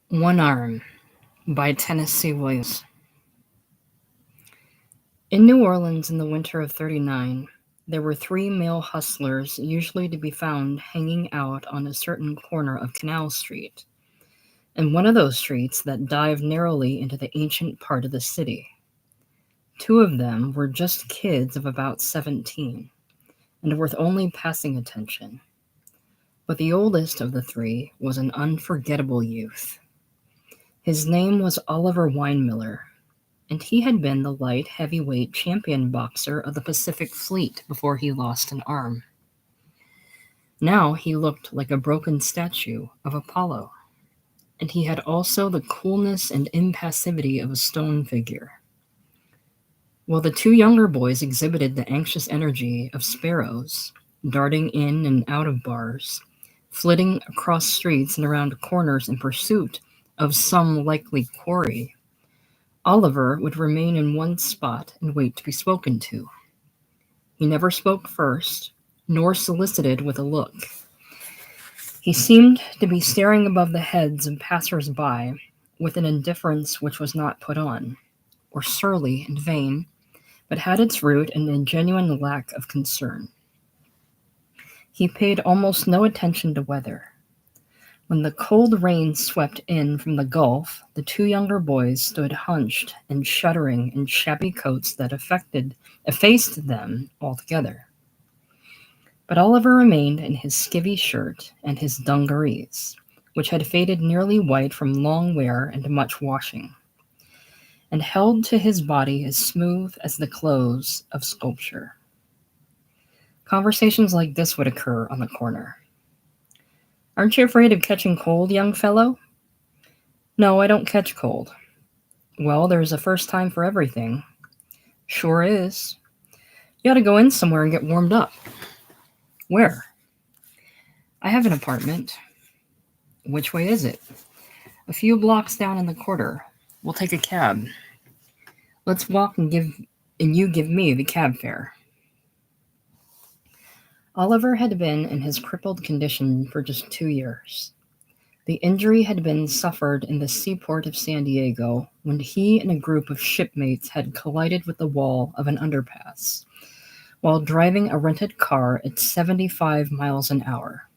One Arm by Tennessee Williams. In New Orleans in the winter of '39, there were three male hustlers usually to be found hanging out on a certain corner of Canal Street, and one of those streets that dived narrowly into the ancient part of the city. Two of them were just kids of about 17, and worth only passing attention. But the oldest of the three was an unforgettable youth. His name was Oliver Weinmiller, and he had been the light heavyweight champion boxer of the Pacific Fleet before he lost an arm. Now he looked like a broken statue of Apollo, and he had also the coolness and impassivity of a stone figure, while the two younger boys exhibited the anxious energy of sparrows, darting in and out of bars, flitting across streets and around corners in pursuit of some likely quarry. Oliver would remain in one spot and wait to be spoken to. He never spoke first, nor solicited with a look. He seemed to be staring above the heads of passers-by with an indifference which was not put on, or surly and vain, but had its root in a genuine lack of concern. He paid almost no attention to weather. When the cold rain swept in from the Gulf, the two younger boys stood hunched and shuddering in shabby coats that effaced them altogether. But Oliver remained in his skivvy shirt and his dungarees, which had faded nearly white from long wear and much washing, and held to his body as smooth as the clothes of sculpture. Conversations like this would occur on the corner. "Aren't you afraid of catching cold, young fellow?" "No, I don't catch cold." "Well, there's a first time for everything." "Sure is." "You ought to go in somewhere and get warmed up." "Where?" "I have an apartment." "Which way is it?" "A few blocks down in the quarter. We'll take a cab." "Let's walk and you give me the cab fare." Oliver had been in his crippled condition for just 2 years. The injury had been suffered in the seaport of San Diego when he and a group of shipmates had collided with the wall of an underpass while driving a rented car at 75 miles an hour.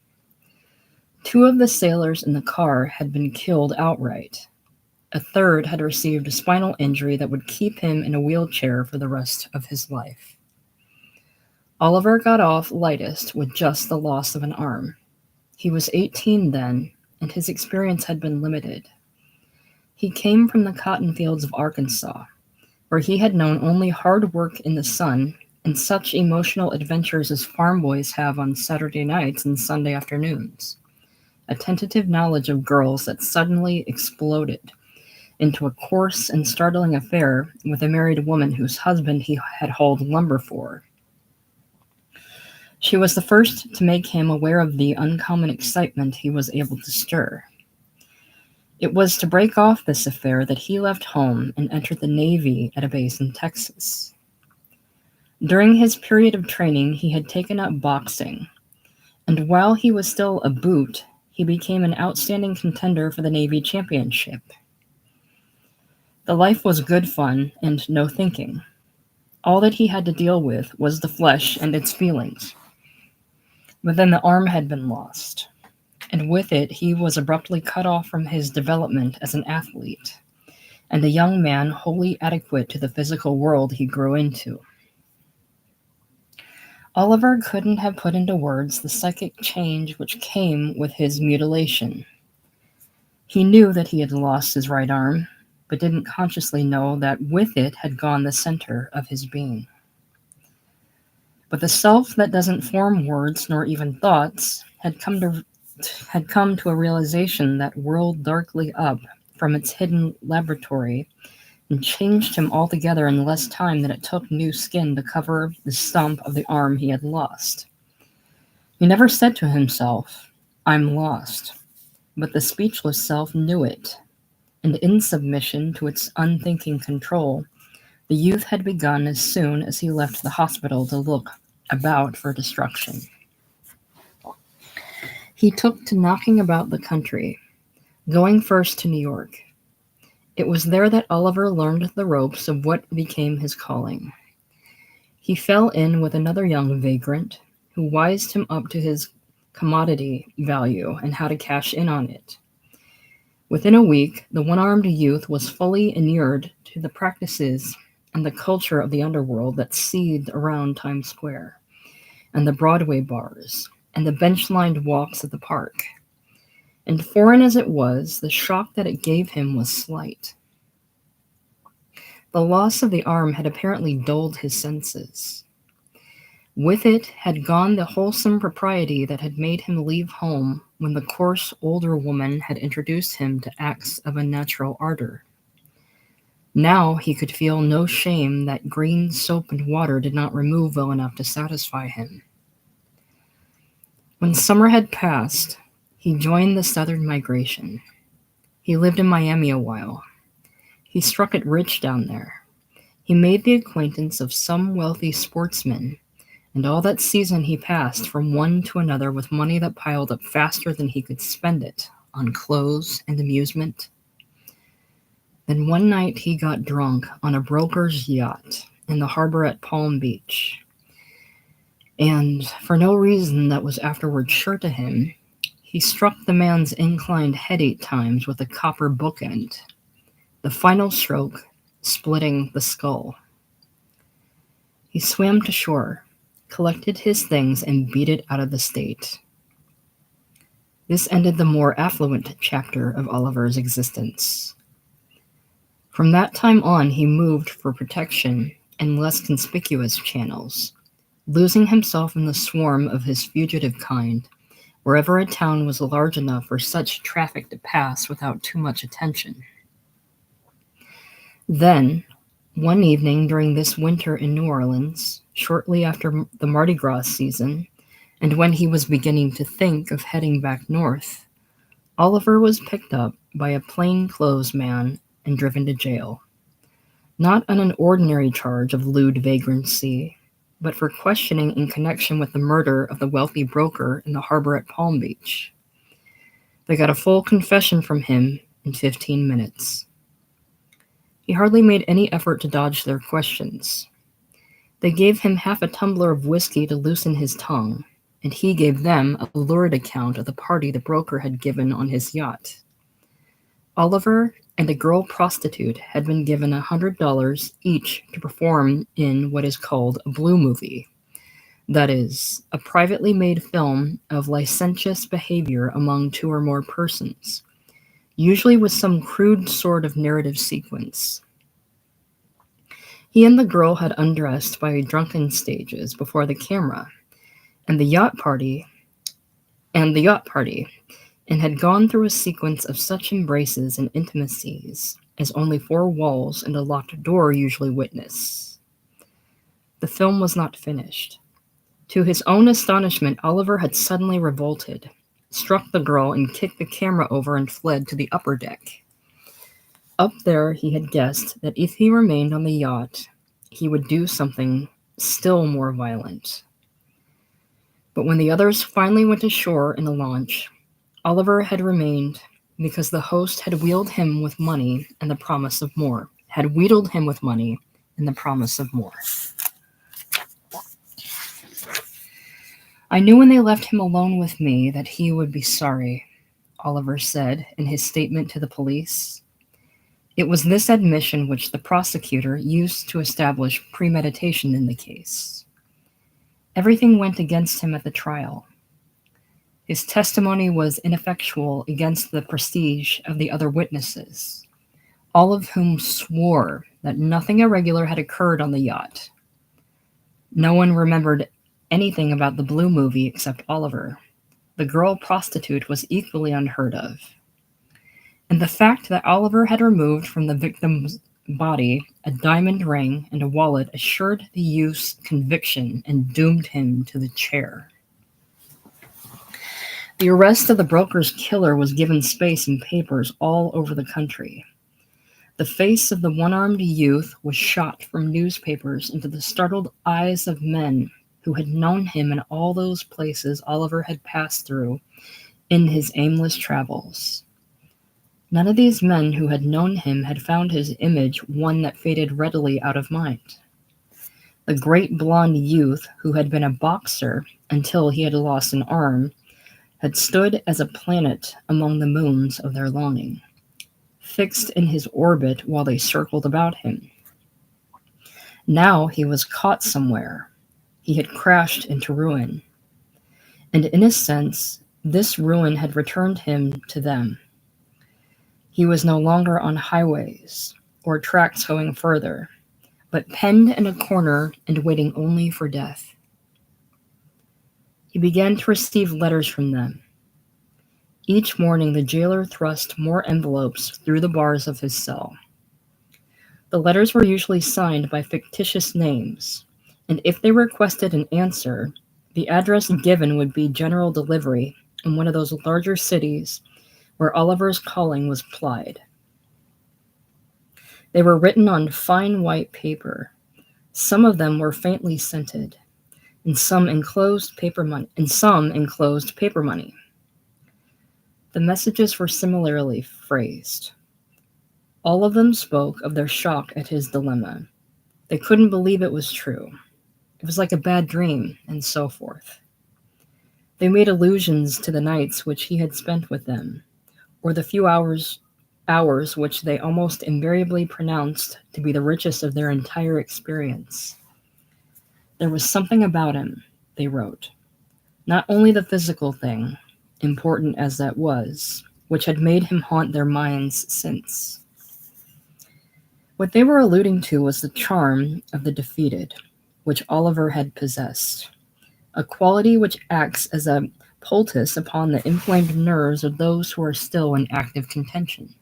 Two of the sailors in the car had been killed outright. A third had received a spinal injury that would keep him in a wheelchair for the rest of his life. Oliver got off lightest with just the loss of an arm. He was 18 then, and his experience had been limited. He came from the cotton fields of Arkansas, where he had known only hard work in the sun and such emotional adventures as farm boys have on Saturday nights and Sunday afternoons. A tentative knowledge of girls that suddenly exploded into a coarse and startling affair with a married woman whose husband he had hauled lumber for. She was the first to make him aware of the uncommon excitement he was able to stir. It was to break off this affair that he left home and entered the Navy at a base in Texas. During his period of training, he had taken up boxing, and while he was still a boot, he became an outstanding contender for the Navy championship. The life was good fun and no thinking. All that he had to deal with was the flesh and its feelings. But then the arm had been lost, and with it he was abruptly cut off from his development as an athlete, and a young man wholly adequate to the physical world he grew into. Oliver couldn't have put into words the psychic change which came with his mutilation. He knew that he had lost his right arm, but didn't consciously know that with it had gone the center of his being. But the self that doesn't form words nor even thoughts had come to a realization that whirled darkly up from its hidden laboratory and changed him altogether in less time than it took new skin to cover the stump of the arm he had lost. He never said to himself, "I'm lost," but the speechless self knew it, and in submission to its unthinking control, the youth had begun as soon as he left the hospital to look about for destruction. He took to knocking about the country, Going first to New York. It was there that Oliver learned the ropes of what became his calling. He fell in with another young vagrant who wised him up to his commodity value and how to cash in on it. Within a week, the one-armed youth was fully inured to the practices and the culture of the underworld that seethed around Times Square, and the Broadway bars, and the bench-lined walks of the park. And foreign as it was, the shock that it gave him was slight. The loss of the arm had apparently dulled his senses. With it had gone the wholesome propriety that had made him leave home when the coarse older woman had introduced him to acts of unnatural ardor. Now he could feel no shame that green soap and water did not remove well enough to satisfy him. When summer had passed, he joined the southern migration. He lived in Miami a while. He struck it rich down there. He made the acquaintance of some wealthy sportsmen, and all that season he passed from one to another with money that piled up faster than he could spend it on clothes and amusement. Then one night he got drunk on a broker's yacht in the harbor at Palm Beach. And for no reason that was afterward sure to him, he struck the man's inclined head 8 times with a copper bookend, the final stroke splitting the skull. He swam to shore, collected his things, and beat it out of the state. This ended the more affluent chapter of Oliver's existence. From that time on, he moved for protection in less conspicuous channels, losing himself in the swarm of his fugitive kind, wherever a town was large enough for such traffic to pass without too much attention. Then, one evening during this winter in New Orleans, shortly after the Mardi Gras season, and when he was beginning to think of heading back north, Oliver was picked up by a plainclothes man and driven to jail. Not on an ordinary charge of lewd vagrancy, but for questioning in connection with the murder of the wealthy broker in the harbor at Palm Beach. They got a full confession from him in 15 minutes. He hardly made any effort to dodge their questions. They gave him half a tumbler of whiskey to loosen his tongue, and he gave them a lurid account of the party the broker had given on his yacht. Oliver and a girl prostitute had been given $100 each to perform in what is called a blue movie. That is, a privately made film of licentious behavior among 2 or more persons, usually with some crude sort of narrative sequence. He and the girl had undressed by drunken stages before the camera, and the yacht party, and had gone through a sequence of such embraces and intimacies as only 4 walls and a locked door usually witness. The film was not finished. To his own astonishment, Oliver had suddenly revolted, struck the girl, and kicked the camera over and fled to the upper deck. Up there, he had guessed that if he remained on the yacht, he would do something still more violent. But when the others finally went ashore in a launch, Oliver had remained because the host had wheedled him with money and the promise of more. I knew when they left him alone with me that he would be sorry, Oliver said in his statement to the police. It was this admission which the prosecutor used to establish premeditation in the case. Everything went against him at the trial. His testimony was ineffectual against the prestige of the other witnesses, all of whom swore that nothing irregular had occurred on the yacht. No one remembered anything about the blue movie except Oliver. The girl prostitute was equally unheard of. And the fact that Oliver had removed from the victim's body a diamond ring and a wallet assured the youth's conviction and doomed him to the chair. The arrest of the broker's killer was given space in papers all over the country. The face of the one-armed youth was shot from newspapers into the startled eyes of men who had known him in all those places Oliver had passed through in his aimless travels. None of these men who had known him had found his image one that faded readily out of mind. The great blond youth who had been a boxer until he had lost an arm had stood as a planet among the moons of their longing, fixed in his orbit while they circled about him. Now he was caught somewhere. He had crashed into ruin. And in a sense, this ruin had returned him to them. He was no longer on highways or tracks going further, but penned in a corner and waiting only for death. He began to receive letters from them. Each morning the jailer thrust more envelopes through the bars of his cell. The letters were usually signed by fictitious names, and if they requested an answer, the address given would be general delivery in one of those larger cities where Oliver's calling was plied. They were written on fine white paper. Some of them were faintly scented, and some enclosed paper money. The messages were similarly phrased. All of them spoke of their shock at his dilemma. They couldn't believe it was true. It was like a bad dream, and so forth. They made allusions to the nights which he had spent with them, or the few hours which they almost invariably pronounced to be the richest of their entire experience. There was something about him, they wrote, not only the physical thing, important as that was, which had made him haunt their minds since. What they were alluding to was the charm of the defeated, which Oliver had possessed, a quality which acts as a poultice upon the inflamed nerves of those who are still in active contention.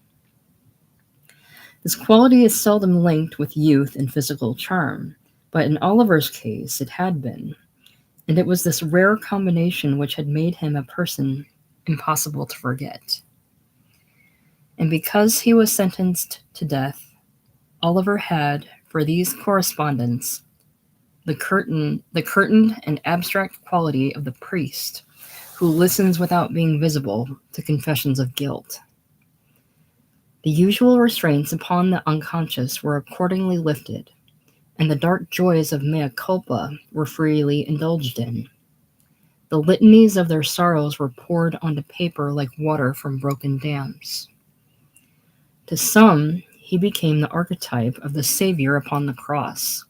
This quality is seldom linked with youth and physical charm, but in Oliver's case it had been, and it was this rare combination which had made him a person impossible to forget. And because he was sentenced to death, Oliver had, for these correspondents, the curtained and abstract quality of the priest who listens without being visible to confessions of guilt. The usual restraints upon the unconscious were accordingly lifted, and the dark joys of mea culpa were freely indulged in. The litanies of their sorrows were poured onto paper like water from broken dams. To some, he became the archetype of the Savior upon the cross,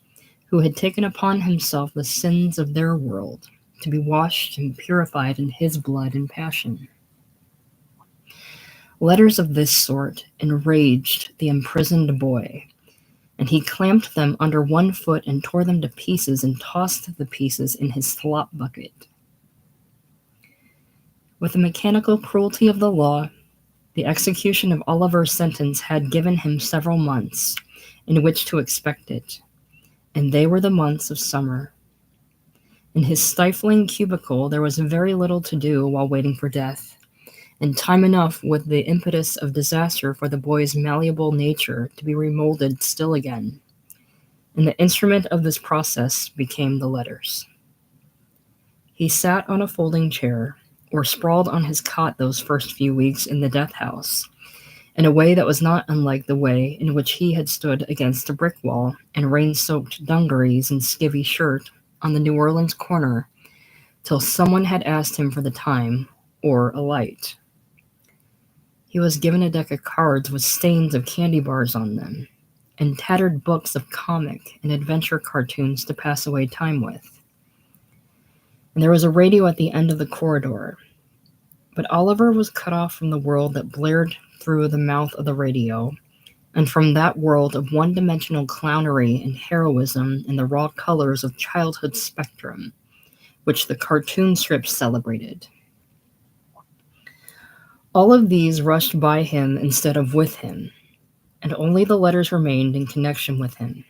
who had taken upon himself the sins of their world, to be washed and purified in his blood and passion. Letters of this sort enraged the imprisoned boy, and he clamped them under one foot and tore them to pieces and tossed the pieces in his slop bucket. With the mechanical cruelty of the law, the execution of Oliver's sentence had given him several months in which to expect it, and they were the months of summer. In his stifling cubicle there was very little to do while waiting for death, and time enough with the impetus of disaster for the boy's malleable nature to be remolded still again, and the instrument of this process became the letters. He sat on a folding chair, or sprawled on his cot those first few weeks in the death house, in a way that was not unlike the way in which he had stood against a brick wall in rain-soaked dungarees and skivvy shirt on the New Orleans corner till someone had asked him for the time or a light. He was given a deck of cards with stains of candy bars on them, and tattered books of comic and adventure cartoons to pass away time with. And there was a radio at the end of the corridor, but Oliver was cut off from the world that blared through the mouth of the radio, and from that world of one-dimensional clownery and heroism in the raw colors of childhood's spectrum, which the cartoon strips celebrated. All of these rushed by him instead of with him, and only the letters remained in connection with him.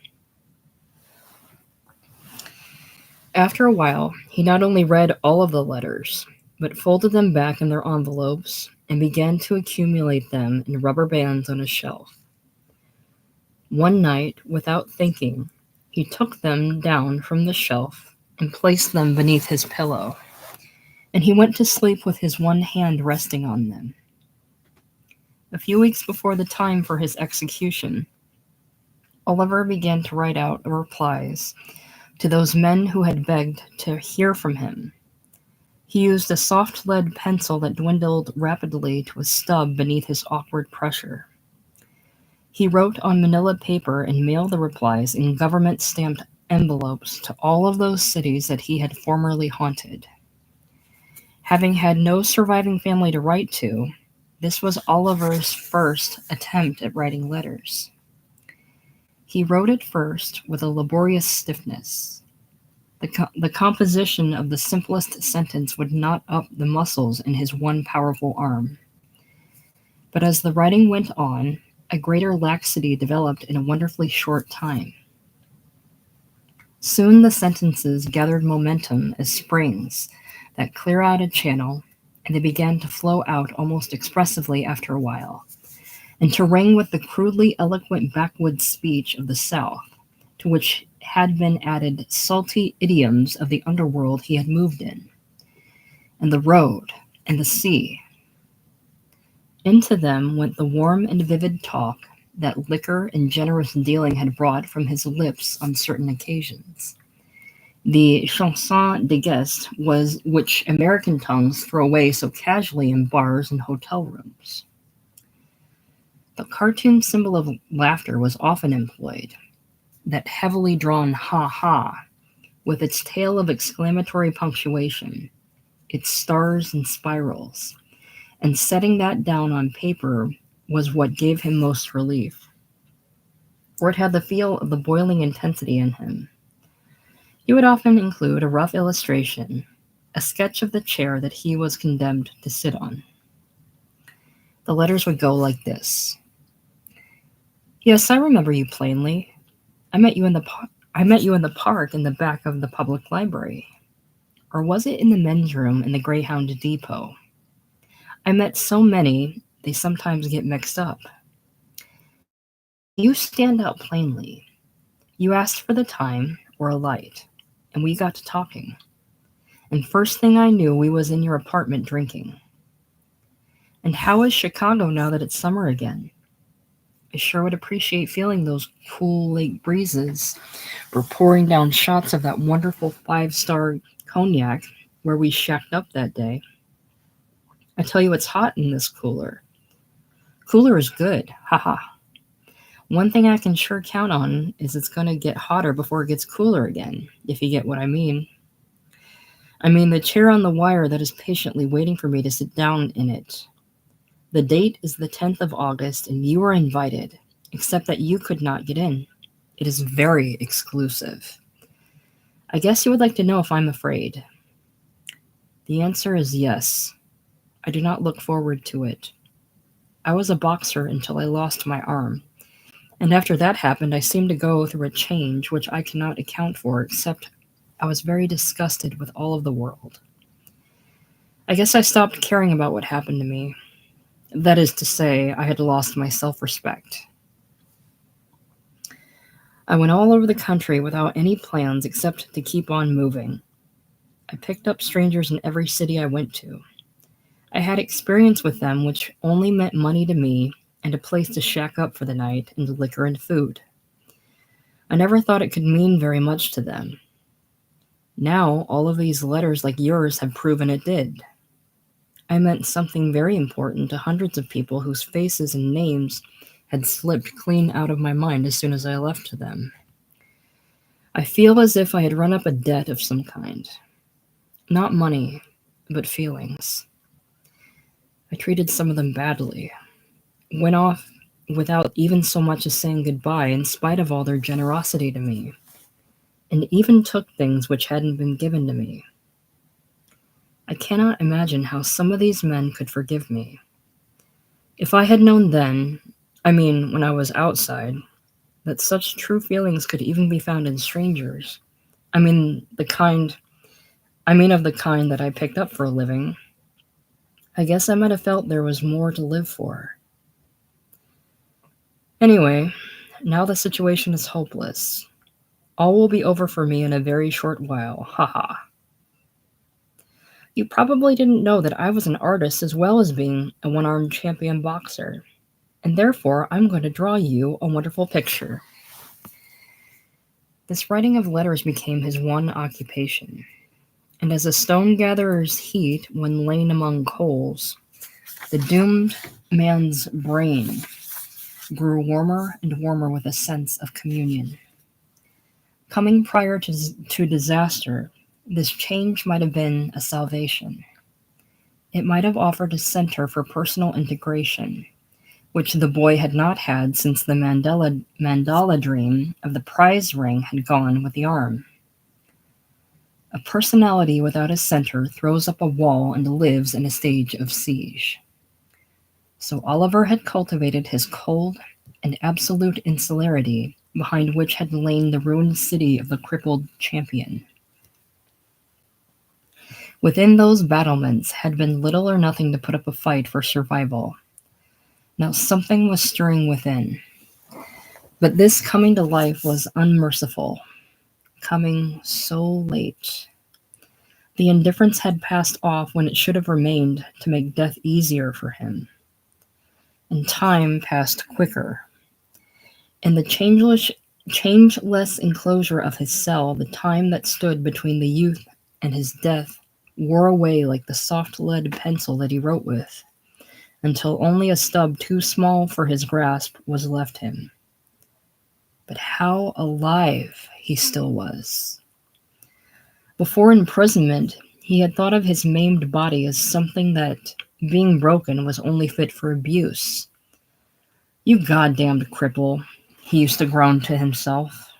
After a while, he not only read all of the letters, but folded them back in their envelopes and began to accumulate them in rubber bands on a shelf. One night, without thinking, he took them down from the shelf and placed them beneath his pillow, and he went to sleep with his one hand resting on them. A few weeks before the time for his execution, Oliver began to write out replies to those men who had begged to hear from him. He used a soft lead pencil that dwindled rapidly to a stub beneath his awkward pressure. He wrote on manila paper and mailed the replies in government stamped envelopes to all of those cities that he had formerly haunted. Having had no surviving family to write to, this was Oliver's first attempt at writing letters. He wrote at first with a laborious stiffness. The composition of the simplest sentence would knot up the muscles in his one powerful arm. But as the writing went on, a greater laxity developed in a wonderfully short time. Soon the sentences gathered momentum as springs that clear out a channel, and they began to flow out almost expressively after a while, and to ring with the crudely eloquent backwoods speech of the South, to which had been added salty idioms of the underworld he had moved in, and the road, and the sea. Into them went the warm and vivid talk that liquor and generous dealing had brought from his lips on certain occasions. The chanson de geste was which American tongues throw away so casually in bars and hotel rooms. The cartoon symbol of laughter was often employed, that heavily drawn ha-ha, with its tail of exclamatory punctuation, its stars and spirals, and setting that down on paper was what gave him most relief, for it had the feel of the boiling intensity in him. He would often include a rough illustration, a sketch of the chair that he was condemned to sit on. The letters would go like this. Yes, I remember you plainly. I met you in the park in the back of the public library. Or was it in the men's room in the Greyhound depot? I met so many, they sometimes get mixed up. You stand out plainly. You asked for the time or a light, and we got to talking. And first thing I knew, we was in your apartment drinking. And how is Chicago now that it's summer again? I sure would appreciate feeling those cool lake breezes or pouring down shots of that wonderful 5-star cognac where we shacked up that day. I tell you, it's hot in this cooler. Cooler is good, haha. One thing I can sure count on is it's going to get hotter before it gets cooler again, if you get what I mean. I mean the chair on the wire that is patiently waiting for me to sit down in it. The date is the 10th of August, and you are invited, except that you could not get in. It is very exclusive. I guess you would like to know if I'm afraid. The answer is yes. I do not look forward to it. I was a boxer until I lost my arm, and after that happened, I seemed to go through a change which I cannot account for, except I was very disgusted with all of the world. I guess I stopped caring about what happened to me. That is to say, I had lost my self-respect. I went all over the country without any plans except to keep on moving. I picked up strangers in every city I went to. I had experience with them which only meant money to me and a place to shack up for the night and liquor and food. I never thought it could mean very much to them. Now all of these letters like yours have proven it did. I meant something very important to hundreds of people whose faces and names had slipped clean out of my mind as soon as I left them. I feel as if I had run up a debt of some kind. Not money, but feelings. I treated some of them badly. Went off without even so much as saying goodbye in spite of all their generosity to me. And even took things which hadn't been given to me. I cannot imagine how some of these men could forgive me. If I had known then, when I was outside, that such true feelings could even be found in strangers, of the kind that I picked up for a living, I guess I might have felt there was more to live for. Anyway, now the situation is hopeless. All will be over for me in a very short while, haha. You probably didn't know that I was an artist as well as being a one-armed champion boxer. and therefore I'm going to draw you a wonderful picture. This writing of letters became his one occupation, and as a stone gatherer's heat when lain among coals, the doomed man's brain grew warmer and warmer with a sense of communion. Coming prior to disaster, this change might have been a salvation. It might have offered a center for personal integration, which the boy had not had since the mandala dream of the prize ring had gone with the arm. A personality without a center throws up a wall and lives in a stage of siege. So Oliver had cultivated his cold and absolute insularity behind which had lain the ruined city of the crippled champion. Within those battlements had been little or nothing to put up a fight for survival. Now something was stirring within. But this coming to life was unmerciful, coming so late. The indifference had passed off when it should have remained to make death easier for him. And time passed quicker. In the changeless enclosure of his cell, the time that stood between the youth and his death wore away like the soft lead pencil that he wrote with, until only a stub too small for his grasp was left him. But how alive he still was. Before imprisonment, he had thought of his maimed body as something that, being broken, was only fit for abuse. "You goddamned cripple," he used to groan to himself.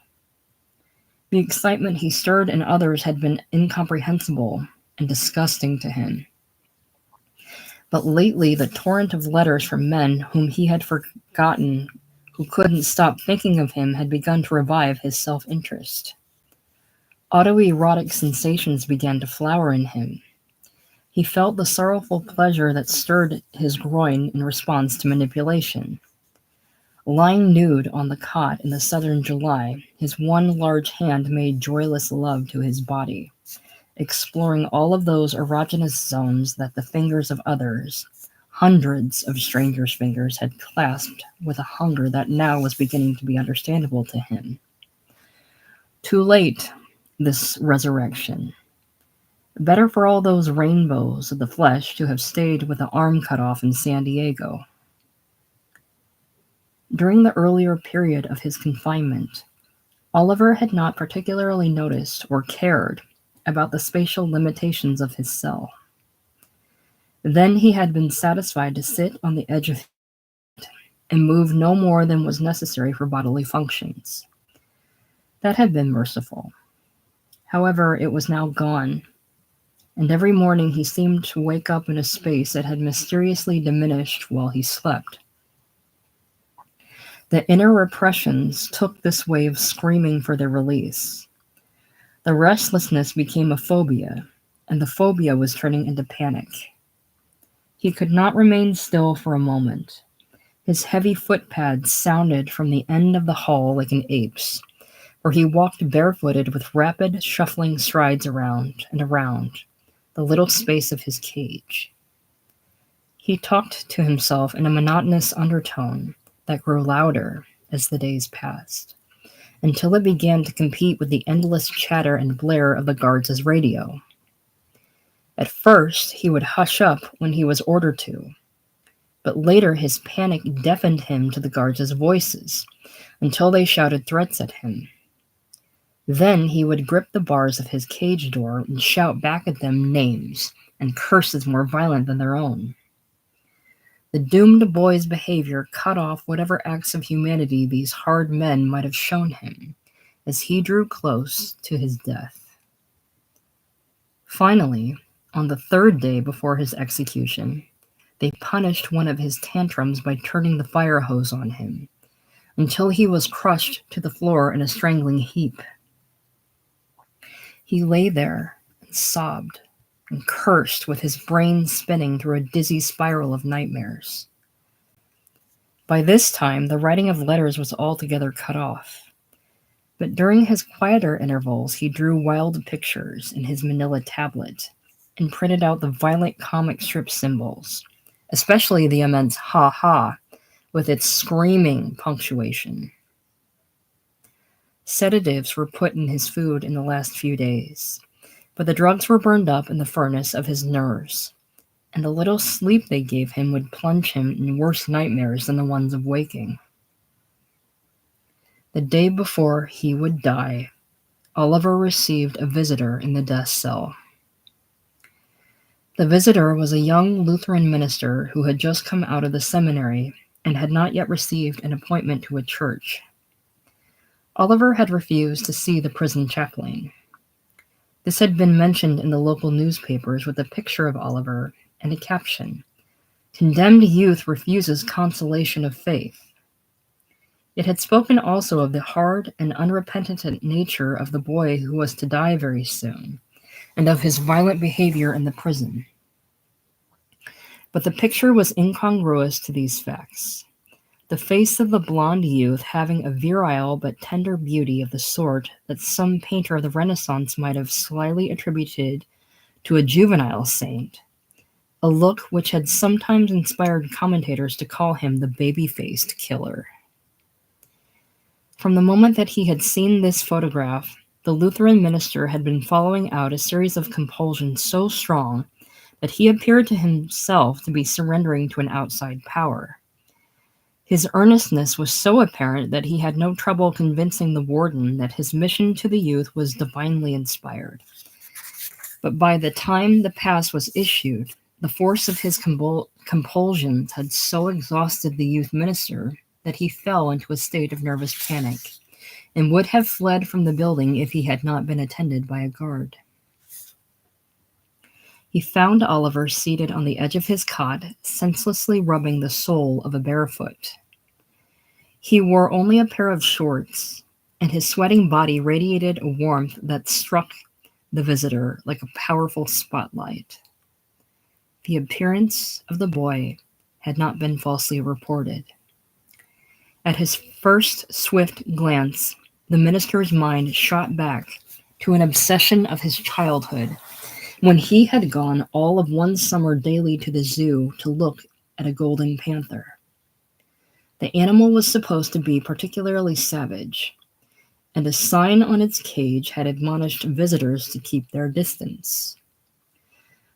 The excitement he stirred in others had been incomprehensible and disgusting to him. But lately the torrent of letters from men whom he had forgotten, who couldn't stop thinking of him, had begun to revive his self-interest. Autoerotic sensations began to flower in him. He felt the sorrowful pleasure that stirred his groin in response to manipulation. Lying nude on the cot in the southern July, his one large hand made joyless love to his body, exploring all of those erogenous zones that the fingers of others, hundreds of strangers' fingers, had clasped with a hunger that now was beginning to be understandable to him. Too late, this resurrection. Better for all those rainbows of the flesh to have stayed with the arm cut off in San Diego. During the earlier period of his confinement, Oliver had not particularly noticed or cared about the spatial limitations of his cell. Then he had been satisfied to sit on the edge of it and move no more than was necessary for bodily functions. That had been merciful. However, it was now gone, and every morning he seemed to wake up in a space that had mysteriously diminished while he slept. The inner repressions took this way of screaming for their release. The restlessness became a phobia, and the phobia was turning into panic. He could not remain still for a moment. His heavy footpads sounded from the end of the hall like an ape's, where he walked barefooted with rapid, shuffling strides around and around the little space of his cage. He talked to himself in a monotonous undertone that grew louder as the days passed, until it began to compete with the endless chatter and blare of the guards' radio. At first, he would hush up when he was ordered to, but later his panic deafened him to the guards' voices until they shouted threats at him. Then he would grip the bars of his cage door and shout back at them names and curses more violent than their own. The doomed boy's behavior cut off whatever acts of humanity these hard men might have shown him as he drew close to his death. Finally, on the third day before his execution, they punished one of his tantrums by turning the fire hose on him until he was crushed to the floor in a strangling heap. He lay there and sobbed and cursed with his brain spinning through a dizzy spiral of nightmares. By this time, the writing of letters was altogether cut off. But during his quieter intervals, he drew wild pictures in his manila tablet and printed out the violent comic strip symbols, especially the immense ha-ha, with its screaming punctuation. Sedatives were put in his food in the last few days, but the drugs were burned up in the furnace of his nerves, and the little sleep they gave him would plunge him in worse nightmares than the ones of waking. The day before he would die, Oliver received a visitor in the death cell. The visitor was a young Lutheran minister who had just come out of the seminary and had not yet received an appointment to a church. Oliver had refused to see the prison chaplain. This had been mentioned in the local newspapers with a picture of Oliver and a caption, "Condemned youth refuses consolation of faith." It had spoken also of the hard and unrepentant nature of the boy who was to die very soon, and of his violent behavior in the prison. But the picture was incongruous to these facts. The face of the blond youth having a virile but tender beauty of the sort that some painter of the Renaissance might have slyly attributed to a juvenile saint, a look which had sometimes inspired commentators to call him the baby-faced killer. From the moment that he had seen this photograph, the Lutheran minister had been following out a series of compulsions so strong that he appeared to himself to be surrendering to an outside power. His earnestness was so apparent that he had no trouble convincing the warden that his mission to the youth was divinely inspired. But by the time the pass was issued, the force of his compulsions had so exhausted the youth minister that he fell into a state of nervous panic and would have fled from the building if he had not been attended by a guard. He found Oliver seated on the edge of his cot, senselessly rubbing the sole of a bare foot. He wore only a pair of shorts, and his sweating body radiated a warmth that struck the visitor like a powerful spotlight. The appearance of the boy had not been falsely reported. At his first swift glance, the minister's mind shot back to an obsession of his childhood, when he had gone all of one summer daily to the zoo to look at a golden panther. The animal was supposed to be particularly savage, and a sign on its cage had admonished visitors to keep their distance.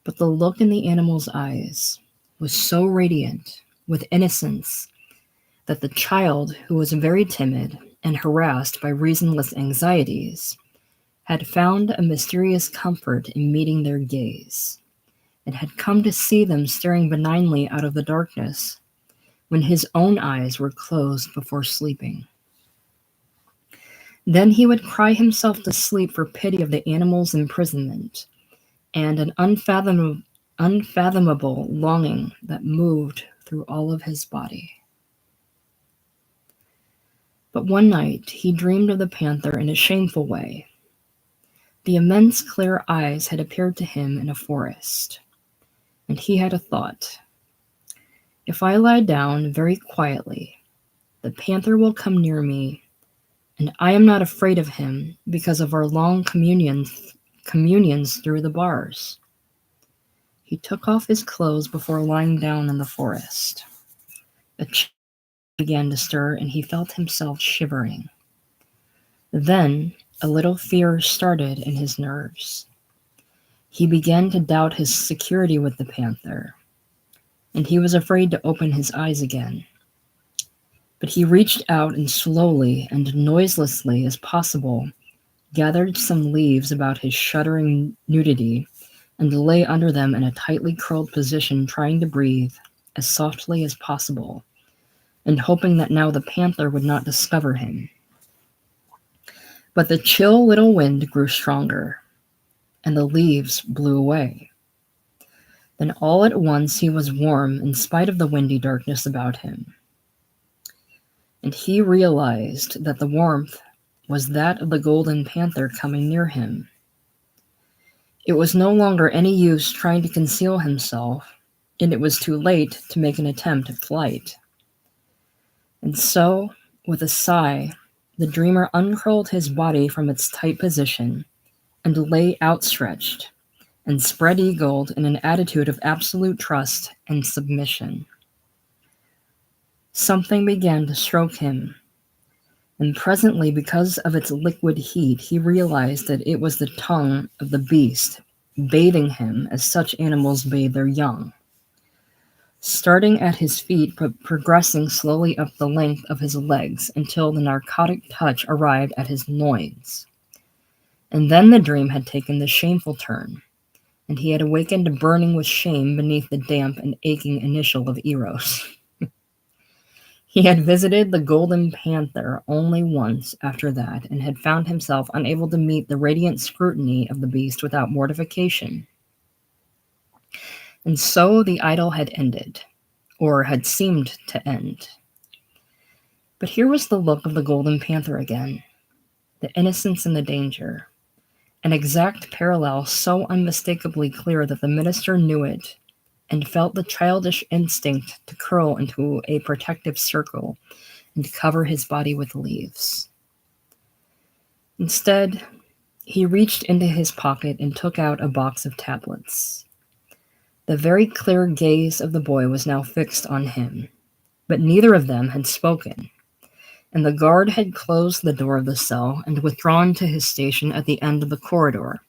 But the look in the animal's eyes was so radiant with innocence that the child, who was very timid and harassed by reasonless anxieties, had found a mysterious comfort in meeting their gaze, and had come to see them staring benignly out of the darkness when his own eyes were closed before sleeping. Then he would cry himself to sleep for pity of the animal's imprisonment, and an unfathomable longing that moved through all of his body. But one night he dreamed of the panther in a shameful way. The immense clear eyes had appeared to him in a forest, and he had a thought. If I lie down very quietly, the panther will come near me, and I am not afraid of him because of our long communions through the bars. He took off his clothes before lying down in the forest. A chill began to stir, and he felt himself shivering. Then a little fear started in his nerves. He began to doubt his security with the panther, and he was afraid to open his eyes again. But he reached out and slowly and noiselessly as possible gathered some leaves about his shuddering nudity and lay under them in a tightly curled position, trying to breathe as softly as possible and hoping that now the panther would not discover him. But the chill little wind grew stronger, and the leaves blew away. Then all at once he was warm in spite of the windy darkness about him. And he realized that the warmth was that of the golden panther coming near him. It was no longer any use trying to conceal himself, and it was too late to make an attempt at flight. And so, with a sigh, the dreamer uncurled his body from its tight position and lay outstretched and spread-eagled in an attitude of absolute trust and submission. Something began to stroke him, and presently, because of its liquid heat, he realized that it was the tongue of the beast, bathing him as such animals bathe their young. Starting at his feet, but progressing slowly up the length of his legs until the narcotic touch arrived at his loins. And then the dream had taken the shameful turn, and he had awakened burning with shame beneath the damp and aching initial of Eros. He had visited the Golden Panther only once after that, and had found himself unable to meet the radiant scrutiny of the beast without mortification. And so the idyll had ended, or had seemed to end. But here was the look of the Golden Panther again, the innocence and the danger, an exact parallel so unmistakably clear that the minister knew it and felt the childish instinct to curl into a protective circle and cover his body with leaves. Instead, he reached into his pocket and took out a box of tablets. The very clear gaze of the boy was now fixed on him, but neither of them had spoken, and the guard had closed the door of the cell and withdrawn to his station at the end of the corridor,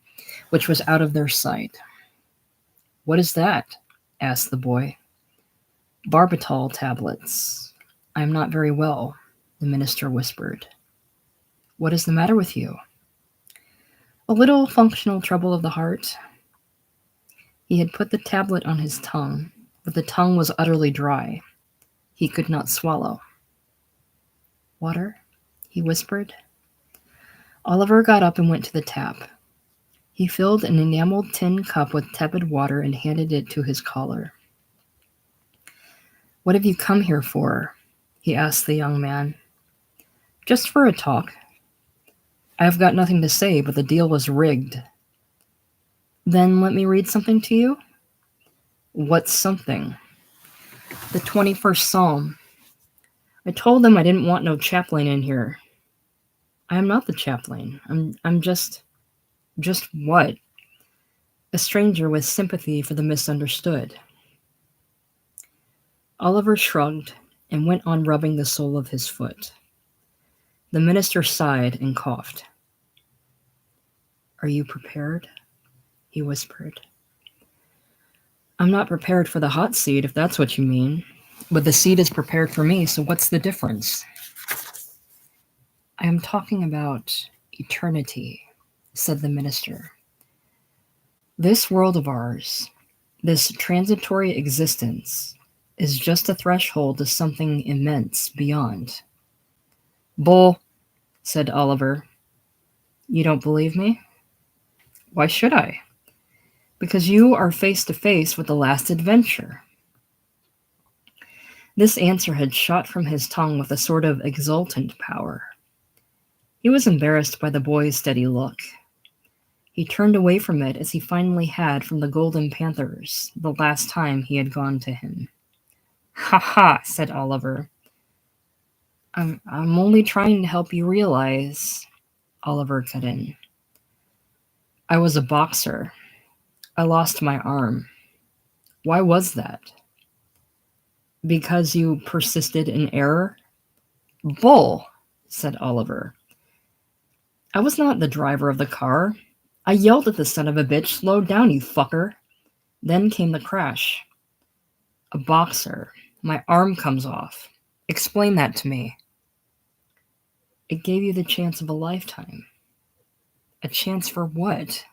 which was out of their sight. "What is that?" asked the boy. "Barbital tablets. I am not very well," the minister whispered. "What is the matter with you?" "A little functional trouble of the heart." He had put the tablet on his tongue, but the tongue was utterly dry. He could not swallow. "Water?" he whispered. Oliver got up and went to the tap. He filled an enameled tin cup with tepid water and handed it to his caller. "What have you come here for?" he asked the young man. "Just for a talk. I have got nothing to say, but the deal was rigged." "Then let me read something to you." "What's something?" "The 21st Psalm. I told them I didn't want no chaplain in here." "I am not the chaplain. I'm just..." "Just what?" "A stranger with sympathy for the misunderstood." Oliver shrugged and went on rubbing the sole of his foot. The minister sighed and coughed. "Are you prepared?" he whispered. "I'm not prepared for the hot seat, if that's what you mean. But the seat is prepared for me, so what's the difference?" "I am talking about eternity," said the minister. "This world of ours, this transitory existence, is just a threshold to something immense beyond." "Bull," said Oliver. "You don't believe me?" "Why should I?" "Because you are face to face with the last adventure." This answer had shot from his tongue with a sort of exultant power. He was embarrassed by the boy's steady look. He turned away from it as he finally had from the Golden Panthers the last time he had gone to him. "Ha ha," said Oliver. I'm only trying to help you realize," Oliver cut in. "I was a boxer. I lost my arm." "Why was that?" "Because you persisted in error." "Bull," said Oliver. "I was not the driver of the car. I yelled at the son of a bitch, 'Slow down, you fucker.' Then came the crash." "A boxer. My arm comes off. Explain that to me." "It gave you the chance of a lifetime." "A chance for what?"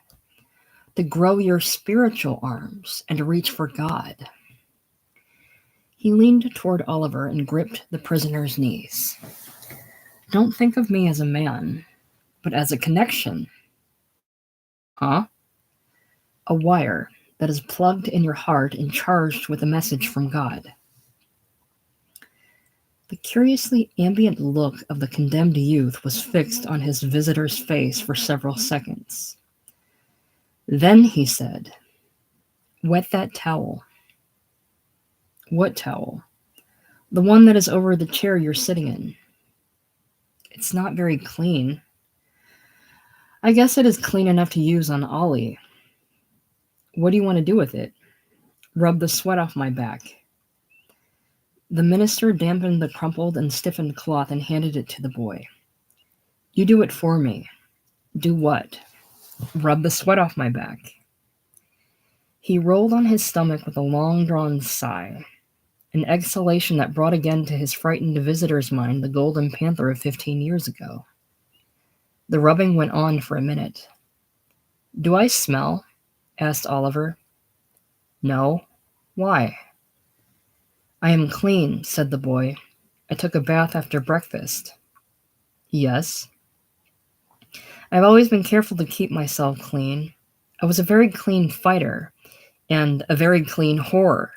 "To grow your spiritual arms and to reach for God." He leaned toward Oliver and gripped the prisoner's knees. "Don't think of me as a man, but as a connection." "Huh?" "A wire that is plugged in your heart and charged with a message from God." The curiously ambient look of the condemned youth was fixed on his visitor's face for several seconds. Then he said, "Wet that towel." "What towel?" "The one that is over the chair you're sitting in." "It's not very clean." "I guess it is clean enough to use on Ollie." "What do you want to do with it?" "Rub the sweat off my back." The minister dampened the crumpled and stiffened cloth and handed it to the boy. You do it for me. Do what? Rub the sweat off my back. He rolled on his stomach with a long-drawn sigh, an exhalation that brought again to his frightened visitor's mind the golden panther of 15 years ago. The rubbing went on for a minute. Do I smell? Asked Oliver. No. Why? I am clean, said the boy. I took a bath after breakfast. Yes. I've always been careful to keep myself clean. I was a very clean fighter, and a very clean whore.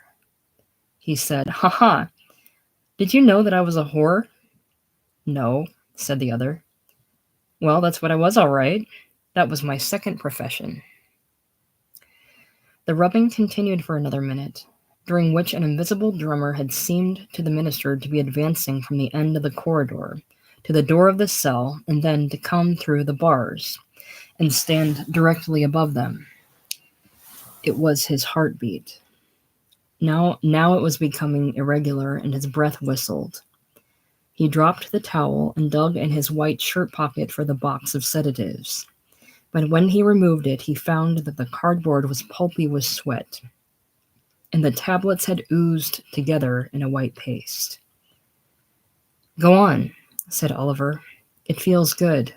He said, Ha ha! Did you know that I was a whore? No, said the other. Well, that's what I was, all right. That was my second profession. The rubbing continued for another minute, during which an invisible drummer had seemed to the minister to be advancing from the end of the corridor to the door of the cell and then to come through the bars and stand directly above them. It was his heartbeat. Now it was becoming irregular, and his breath whistled. He dropped the towel and dug in his white shirt pocket for the box of sedatives. But when he removed it, he found that the cardboard was pulpy with sweat, and the tablets had oozed together in a white paste. Go on, said Oliver. It feels good.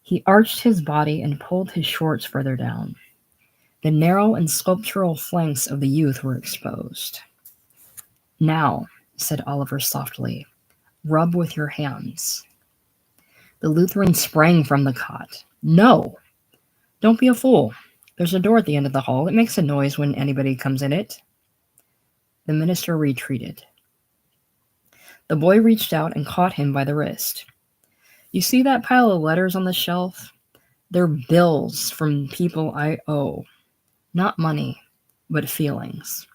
He arched his body and pulled his shorts further down. The narrow and sculptural flanks of the youth were exposed. Now, said Oliver softly, rub with your hands. The Lutheran sprang from the cot. No! Don't be a fool. There's a door at the end of the hall. It makes a noise when anybody comes in it. The minister retreated. The boy reached out and caught him by the wrist. You see that pile of letters on the shelf? They're bills from people I owe. Not money, but feelings.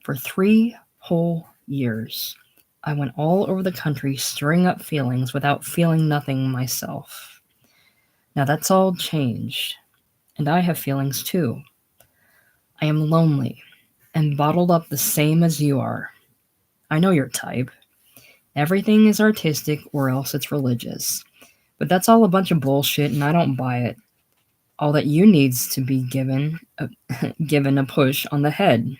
For 3 whole years, I went all over the country stirring up feelings without feeling nothing myself. Now that's all changed, and I have feelings too. I am lonely and bottled up the same as you are. I know your type. Everything is artistic or else it's religious. But that's all a bunch of bullshit, and I don't buy it. All that you needs to be given a push on the head.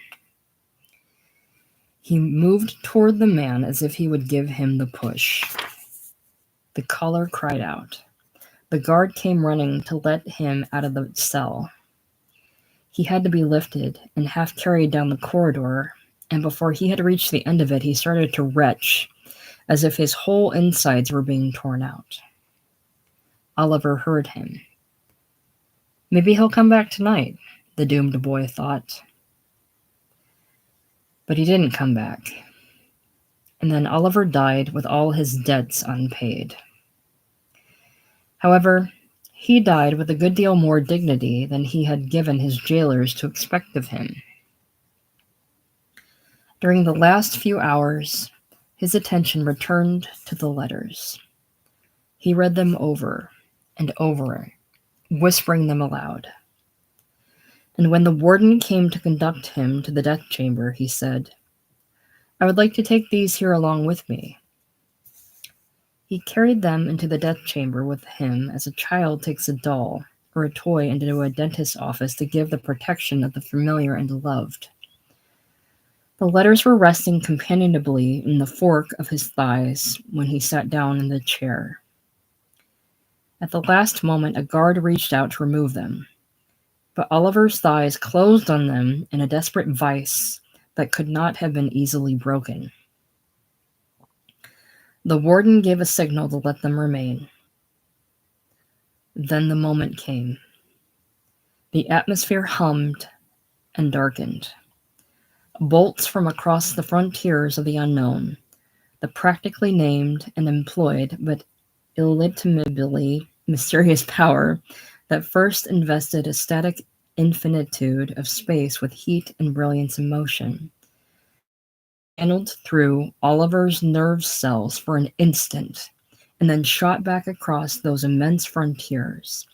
He moved toward the man as if he would give him the push. The caller cried out. The guard came running to let him out of the cell. He had to be lifted and half carried down the corridor, and before he had reached the end of it, he started to retch, as if his whole insides were being torn out. Oliver heard him. Maybe he'll come back tonight, the doomed boy thought. But he didn't come back. And then Oliver died with all his debts unpaid. However, he died with a good deal more dignity than he had given his jailers to expect of him. During the last few hours, his attention returned to the letters. He read them over and over, whispering them aloud. And when the warden came to conduct him to the death chamber, he said, I would like to take these here along with me. He carried them into the death chamber with him as a child takes a doll or a toy into a dentist's office to give the protection of the familiar and loved. The letters were resting companionably in the fork of his thighs when he sat down in the chair. At the last moment, a guard reached out to remove them, but Oliver's thighs closed on them in a desperate vice that could not have been easily broken. The warden gave a signal to let them remain. Then the moment came. The atmosphere hummed and darkened. Bolts from across the frontiers of the unknown, the practically named and employed but illimitably mysterious power that first invested a static infinitude of space with heat and brilliance and motion, channeled through Oliver's nerve cells for an instant, and then shot back across those immense frontiers,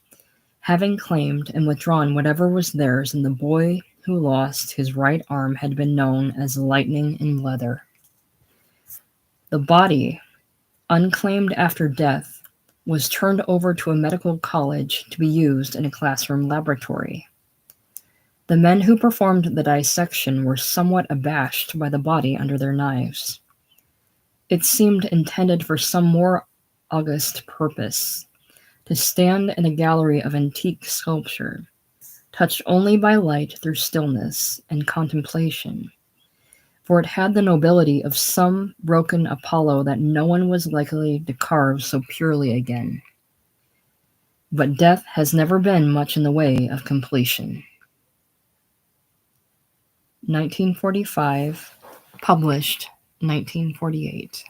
having claimed and withdrawn whatever was theirs, and the boy who lost his right arm had been known as lightning in leather. The body, unclaimed after death, was turned over to a medical college to be used in a classroom laboratory. The men who performed the dissection were somewhat abashed by the body under their knives. It seemed intended for some more august purpose, to stand in a gallery of antique sculpture, touched only by light through stillness and contemplation, for it had the nobility of some broken Apollo that no one was likely to carve so purely again. But death has never been much in the way of completion. 1945, published 1948.